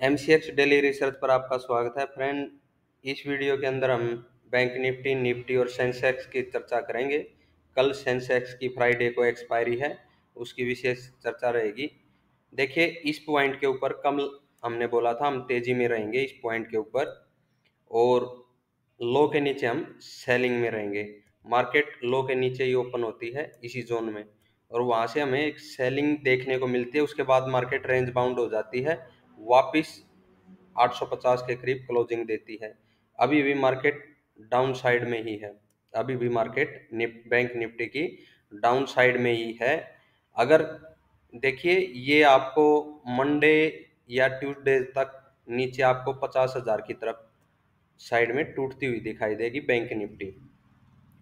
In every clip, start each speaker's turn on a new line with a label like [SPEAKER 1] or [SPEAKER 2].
[SPEAKER 1] MCX daily research पर आपका स्वागत है फ्रेंड। इस वीडियो के अंदर हम बैंक निफ्टी निफ्टी और सेंसेक्स की चर्चा करेंगे। कल सेंसेक्स की फ्राइडे को एक्सपायरी है, उसकी विशेष चर्चा रहेगी। देखिए, इस पॉइंट के ऊपर कल हमने बोला था हम तेजी में रहेंगे इस पॉइंट के ऊपर, और लो के नीचे हम सेलिंग में रहेंगे। मार्केट लो के नीचे ही ओपन होती है इसी जोन में, और वहां से हमें एक सेलिंग देखने को मिलती है। उसके बाद मार्केट रेंज बाउंड हो जाती है, वापिस 850 के करीब क्लोजिंग देती है। अभी भी मार्केट डाउन साइड में ही है, अभी भी मार्केट बैंक निफ्टी की डाउन साइड में ही है। अगर देखिए, ये आपको मंडे या ट्यूसडे तक नीचे आपको 50,000 की तरफ साइड में टूटती हुई दिखाई देगी बैंक निफ्टी,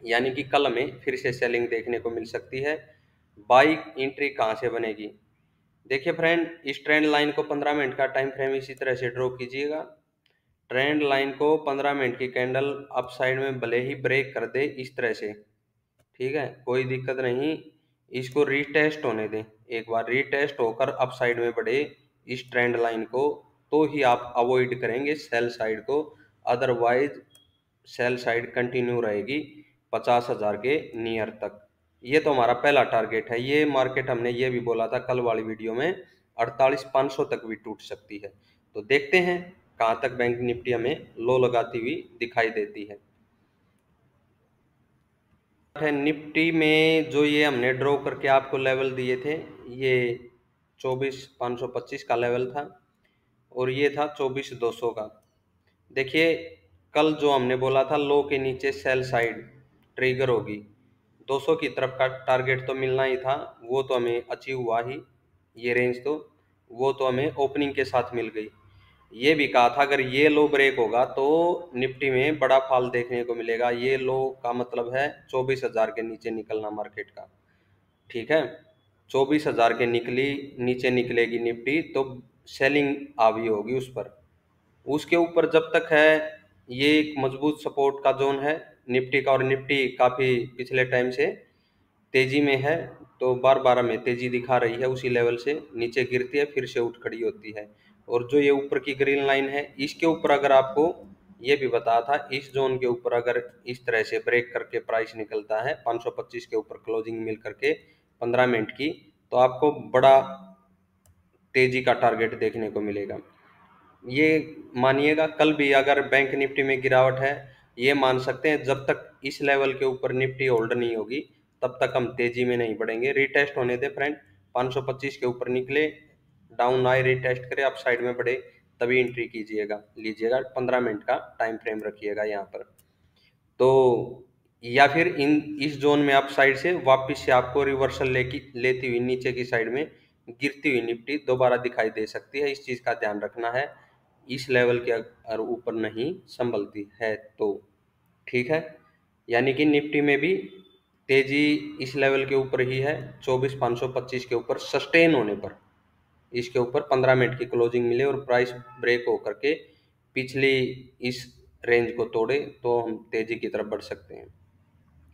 [SPEAKER 1] यानी कि कल हमें फिर से सेलिंग देखने को मिल सकती है। बाई एंट्री कहाँ से बनेगी? देखिए फ्रेंड, इस ट्रेंड लाइन को 15 मिनट का टाइम फ्रेम इसी तरह से ड्रॉ कीजिएगा। ट्रेंड लाइन को 15 मिनट की कैंडल अप साइड में भले ही ब्रेक कर दे इस तरह से, ठीक है, कोई दिक्कत नहीं। इसको रीटेस्ट होने दें, एक बार रीटेस्ट होकर अप साइड में बढ़े इस ट्रेंड लाइन को, तो ही आप अवॉइड करेंगे सेल साइड को। अदरवाइज सेल साइड कंटिन्यू रहेगी 50,000 के नियर तक। ये तो हमारा पहला टारगेट है। ये मार्केट हमने ये भी बोला था कल वाली वीडियो में, 48,500 तक भी टूट सकती है। तो देखते हैं कहाँ तक बैंक निफ्टी हमें लो लगाती हुई दिखाई देती है। निफ्टी में जो ये हमने ड्रॉ करके आपको लेवल दिए थे, ये 24,525 का लेवल था, और ये था 24,200 का। देखिए, कल जो हमने बोला था लो के नीचे सेल साइड ट्रिगर होगी, 200 की तरफ का टारगेट तो मिलना ही था, वो तो हमें अचीव हुआ ही। ये रेंज तो वो तो हमें ओपनिंग के साथ मिल गई। ये भी कहा था अगर ये लो ब्रेक होगा तो निफ्टी में बड़ा फॉल देखने को मिलेगा। ये लो का मतलब है 24,000 के नीचे निकलना मार्केट का, ठीक है। 24,000 के निकली नीचे निकलेगी निफ्टी तो सेलिंग आवी होगी उस पर। उसके ऊपर जब तक है, ये एक मजबूत सपोर्ट का जोन है निफ्टी का, और निफ्टी काफ़ी पिछले टाइम से तेजी में है, तो बार बार हमें तेजी दिखा रही है। उसी लेवल से नीचे गिरती है फिर से उठ खड़ी होती है। और जो ये ऊपर की ग्रीन लाइन है, इसके ऊपर अगर आपको ये भी बताया था, इस जोन के ऊपर अगर इस तरह से ब्रेक करके प्राइस निकलता है 525 के ऊपर क्लोजिंग मिल करके 15 मिनट की, तो आपको बड़ा तेजी का टारगेट देखने को मिलेगा। ये मानिएगा, कल भी अगर बैंक निफ्टी में गिरावट है, ये मान सकते हैं जब तक इस लेवल के ऊपर निफ्टी होल्ड नहीं होगी तब तक हम तेजी में नहीं बढ़ेंगे। रीटेस्ट होने दे फ्रेंड, 525 के ऊपर निकले, डाउन आए, रीटेस्ट करे, अप साइड में बढ़े, तभी एंट्री कीजिएगा, लीजिएगा। 15 मिनट का टाइम फ्रेम रखिएगा यहाँ पर। तो या फिर इन इस जोन में अप साइड से वापस से आपको रिवर्सल लेती हुई नीचे की साइड में गिरती हुई निफ्टी दोबारा दिखाई दे सकती है। इस चीज़ का ध्यान रखना है, इस लेवल के अगर ऊपर नहीं संभलती है तो, ठीक है। यानी कि निफ्टी में भी तेजी इस लेवल के ऊपर ही है, 24,525 के ऊपर सस्टेन होने पर, इसके ऊपर 15 मिनट की क्लोजिंग मिले और प्राइस ब्रेक होकर के पिछली इस रेंज को तोड़े तो हम तेजी की तरफ बढ़ सकते हैं।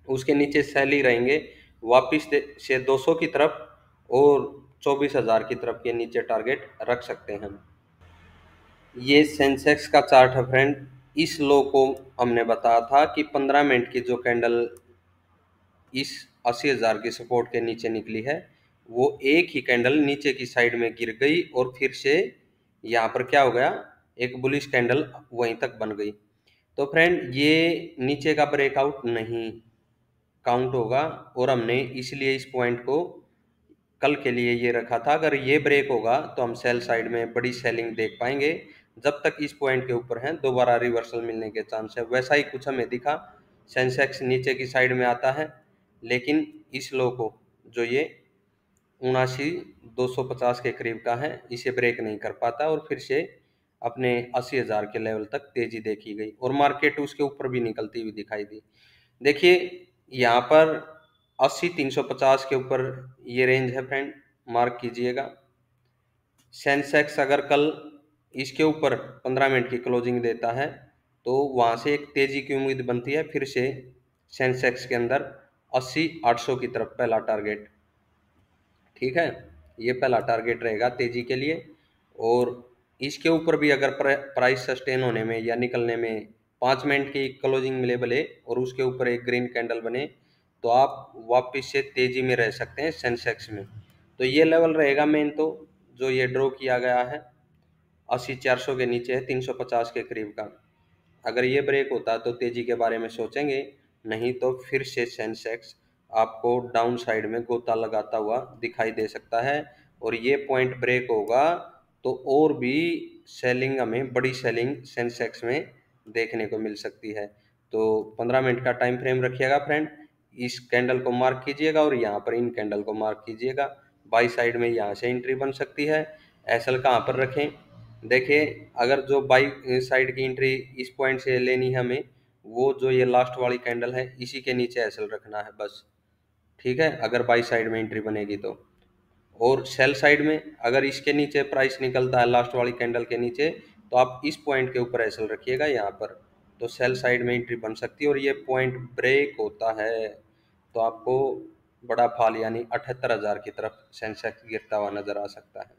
[SPEAKER 1] उसके नीचे सेल ही रहेंगे वापिस से 200 की तरफ, और 24,000 की तरफ के नीचे टारगेट रख सकते हैं हम। ये सेंसेक्स का चार्ट है फ्रेंड। इस लो को हमने बताया था कि 15 मिनट की जो कैंडल इस 80,000 की सपोर्ट के नीचे निकली है, वो एक ही कैंडल नीचे की साइड में गिर गई और फिर से यहाँ पर क्या हो गया, एक बुलिश कैंडल वहीं तक बन गई। तो फ्रेंड, ये नीचे का ब्रेकआउट नहीं काउंट होगा, और हमने इसलिए इस पॉइंट को कल के लिए ये रखा था। अगर ये ब्रेक होगा तो हम सेल साइड में बड़ी सेलिंग देख पाएंगे। जब तक इस पॉइंट के ऊपर हैं दोबारा रिवर्सल मिलने के चांस है। वैसा ही कुछ हमें दिखा, सेंसेक्स नीचे की साइड में आता है, लेकिन इस लो को जो ये 79,250 के करीब का है, इसे ब्रेक नहीं कर पाता और फिर से अपने 80,000 के लेवल तक तेजी देखी गई, और मार्केट उसके ऊपर भी निकलती हुई दिखाई दी। देखिए, यहाँ पर 80,350 के ऊपर ये रेंज है फ्रेंड, मार्क कीजिएगा। सेंसेक्स अगर कल इसके ऊपर 15 मिनट की क्लोजिंग देता है तो वहाँ से एक तेजी की उम्मीद बनती है, फिर से सेंसेक्स के अंदर 80,800 की तरफ पहला टारगेट, ठीक है। ये पहला टारगेट रहेगा तेजी के लिए। और इसके ऊपर भी अगर प्राइस सस्टेन होने में या निकलने में 5 मिनट की क्लोजिंग लेवल है और उसके ऊपर एक ग्रीन कैंडल बने, तो आप वापस से तेजी में रह सकते हैं सेंसेक्स में। तो ये लेवल रहेगा मेन, तो जो ये ड्रॉ किया गया है 80,400 के नीचे है, 350 के करीब का। अगर ये ब्रेक होता तो तेजी के बारे में सोचेंगे, नहीं तो फिर से सेंसेक्स आपको डाउन साइड में गोता लगाता हुआ दिखाई दे सकता है। और ये पॉइंट ब्रेक होगा तो और भी सेलिंग, हमें बड़ी सेलिंग सेंसेक्स में देखने को मिल सकती है। तो 15 मिनट का टाइम फ्रेम रखिएगा फ्रेंड, इस कैंडल को मार्क कीजिएगा और यहाँ पर इन कैंडल को मार्क कीजिएगा। बाई साइड में यहाँ से एंट्री बन सकती है। एसएल कहाँ पर रखें, देखिए अगर जो बाई साइड की एंट्री इस पॉइंट से लेनी है हमें, वो जो ये लास्ट वाली कैंडल है इसी के नीचे एसएल रखना है बस, ठीक है, अगर बाई साइड में एंट्री बनेगी तो। और सेल साइड में अगर इसके नीचे प्राइस निकलता है लास्ट वाली कैंडल के नीचे, तो आप इस पॉइंट के ऊपर एसएल रखिएगा यहाँ पर, तो सेल साइड में एंट्री बन सकती है। और ये पॉइंट ब्रेक होता है तो आपको बड़ा फॉल यानी 78,000 की तरफ सेंसेक्स गिरता हुआ नजर आ सकता है।